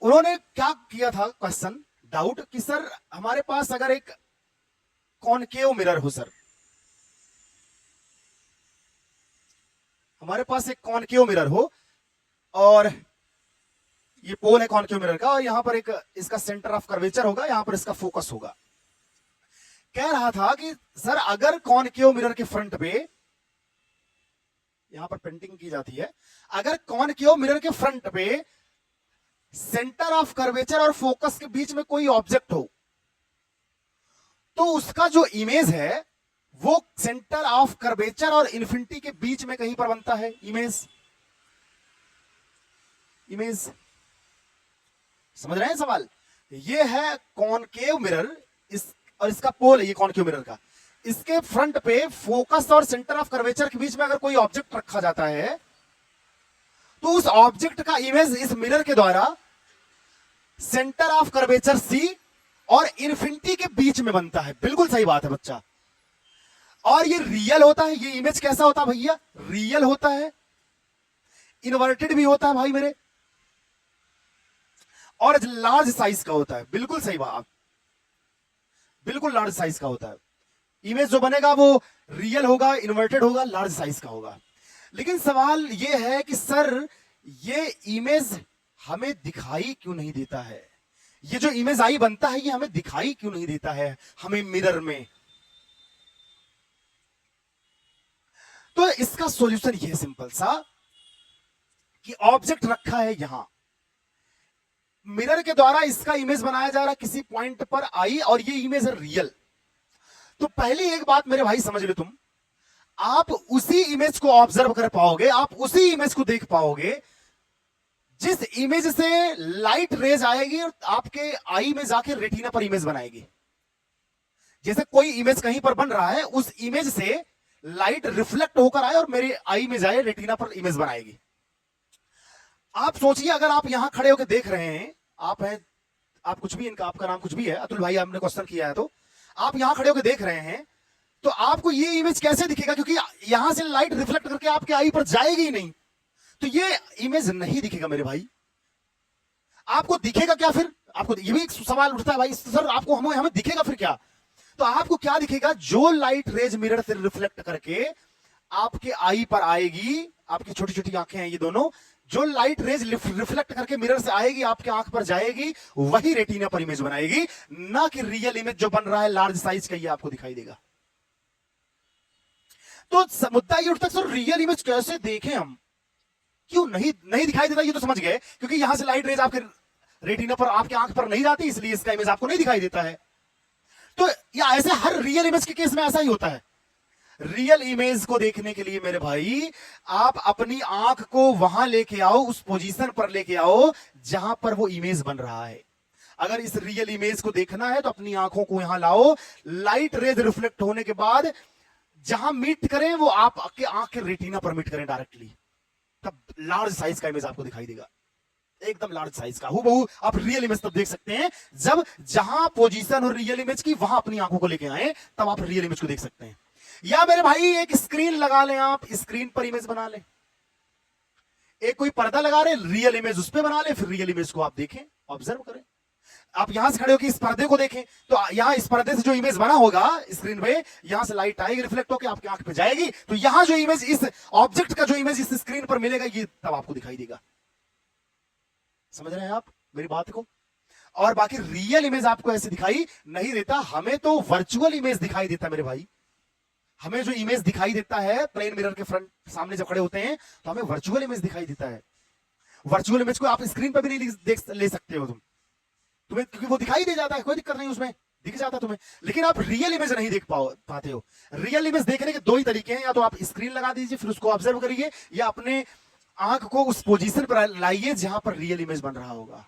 उन्होंने क्या किया था क्वेश्चन, डाउट कि सर हमारे पास अगर एक कॉनकेव मिरर हो, सर हमारे पास एक कॉनकेव मिरर हो और ये पोल है कॉनकेव मिरर का, और यहां पर एक इसका सेंटर ऑफ कर्वेचर होगा, यहां पर इसका फोकस होगा। कह रहा था कि सर अगर कॉनकेव मिरर के फ्रंट पे, यहां पर पेंटिंग की जाती है, अगर कॉनकेव मिरर के फ्रंट पे सेंटर ऑफ कर्वेचर और फोकस के बीच में कोई ऑब्जेक्ट हो, तो उसका जो इमेज है वो सेंटर ऑफ कर्वेचर और इन्फिनिटी के बीच में कहीं पर बनता है। इमेज समझ रहे हैं सवाल? ये है कॉनकेव मिरर, इस और इसका पोल है ये कॉनकेव मिरर का। इसके फ्रंट पे फोकस और सेंटर ऑफ कर्वेचर के बीच में अगर कोई ऑब्जेक्ट रखा जाता है तो उस ऑब्जेक्ट का इमेज इस मिरर के द्वारा सेंटर ऑफ कर्वेचर सी और इन्फिनिटी के बीच में बनता है। बिल्कुल सही बात है बच्चा। और ये रियल होता है, ये इमेज कैसा होता है भैया? रियल होता है, इन्वर्टेड भी होता है भाई मेरे, और लार्ज साइज का होता है। बिल्कुल सही बात, बिल्कुल लार्ज साइज का होता है। इमेज जो बनेगा वो रियल होगा, इन्वर्टेड होगा, लार्ज साइज का होगा। लेकिन सवाल ये है कि सर ये इमेज हमें दिखाई क्यों नहीं देता है? ये जो इमेज आई बनता है ये हमें दिखाई क्यों नहीं देता है हमें मिरर में? तो इसका सॉल्यूशन ये सिंपल सा कि ऑब्जेक्ट रखा है यहां, मिरर के द्वारा इसका इमेज बनाया जा रहा किसी पॉइंट पर आई, और ये इमेज है रियल। तो पहली एक बात मेरे भाई समझ लो, तुम आप उसी इमेज को ऑब्जर्व कर पाओगे, आप उसी इमेज को देख पाओगे जिस इमेज से लाइट रेज आएगी और आपके आई में जाके रेटिना पर इमेज बनाएगी। जैसे कोई इमेज कहीं पर बन रहा है, उस इमेज से लाइट रिफ्लेक्ट होकर आए और मेरे आई में जाए, रेटिना पर इमेज बनाएगी। आप सोचिए अगर आप यहां खड़े होकर देख रहे हैं, आप हैं, आप कुछ भी, इनका आपका नाम कुछ भी है, अतुल भाई आपने क्वेश्चन किया है, तो आप यहां खड़े होकर देख रहे हैं तो आपको ये इमेज कैसे दिखेगा? क्योंकि यहां से लाइट रिफ्लेक्ट करके आपके आई पर जाएगी ही नहीं, तो ये इमेज नहीं दिखेगा मेरे भाई। आपको दिखेगा क्या फिर? आपको ये भी एक सवाल उठता है भाई, सर आपको हमें दिखेगा फिर क्या? तो आपको क्या दिखेगा? जो लाइट रेज मिरर से रिफ्लेक्ट करके आपके आई पर आएगी, आपकी छोटी छोटी आंखें हैं ये दोनों, जो लाइट रेज रिफ्लेक्ट करके मिरर से आएगी आपके आंख पर जाएगी, वही रेटिना पर इमेज बनाएगी, ना कि रियल इमेज जो बन रहा है लार्ज साइज का, ये आपको दिखाई देगा। तो मुद्दा ये उठता है सर रियल इमेज कैसे देखें हम? क्यों नहीं दिखाई देता? ये तो समझ गए, क्योंकि यहां से लाइट रेज आपके रेटिना पर, आपके आंख पर नहीं जाती, इसलिए इसका इमेज आपको नहीं दिखाई देता है। तो या ऐसे हर रियल इमेज के केस में ऐसा ही होता है। रियल इमेज को देखने के लिए मेरे भाई आप अपनी आंख को वहां लेके आओ, उस पोजीशन पर लेके आओ जहां पर वो इमेज बन रहा है। अगर इस रियल इमेज को देखना है तो अपनी आंखों को यहां लाओ, लाइट रेज रिफ्लेक्ट होने के बाद जहां मीट करें वो आपके आंख के रेटिना पर मीट करें डायरेक्टली, तब लार्ज साइज का इमेज आपको दिखाई देगा, एकदम लार्ज साइज का। हूबहू आप रियल इमेज तब देख सकते हैं जब जहां पोजीशन हो रियल इमेज की वहां अपनी आंखों को लेके आए, तब आप रियल इमेज को देख सकते हैं। या मेरे भाई एक स्क्रीन लगा लें, आप स्क्रीन पर इमेज बना लें, एक कोई पर्दा लगा रहे, रियल इमेज उस पर बना लें, फिर रियल इमेज को आप देखें, ऑब्जर्व करें। आप यहां से खड़े होकर इस पर्दे को देखें तो यहां इस पर्दे से जो इमेज बना होगा स्क्रीन पे, यहां से लाइट आएगी, रिफ्लेक्ट होकर आपकी आंख पे जाएगी, तो यहां जो इमेज, इस ऑब्जेक्ट का जो इमेज इस स्क्रीन पर मिलेगा, ये तब आपको दिखाई देगा। समझ रहे हैं आप मेरी बात को? और बाकी रियल इमेज आपको ऐसे दिखाई नहीं देता, हमें तो वर्चुअल इमेज दिखाई देता मेरे भाई। हमें जो इमेज दिखाई देता है प्लेन मिरर के फ्रंट सामने जब खड़े होते हैं तो हमें वर्चुअल इमेज दिखाई देता है। वर्चुअल इमेज को आप स्क्रीन पर भी नहीं ले सकते हो तुम्हें, क्योंकि वो दिखाई दे जाता है, कोई दिक्कत नहीं उसमें, दिख जाता तुम्हें, लेकिन आप रियल इमेज नहीं देख पाते हो। रियल इमेज देखने के दो ही तरीके हैं, या तो आप स्क्रीन लगा दीजिए फिर उसको ऑब्जर्व करिए, या अपने आंख को उस पोजीशन पर लाइए जहां पर रियल इमेज बन रहा होगा।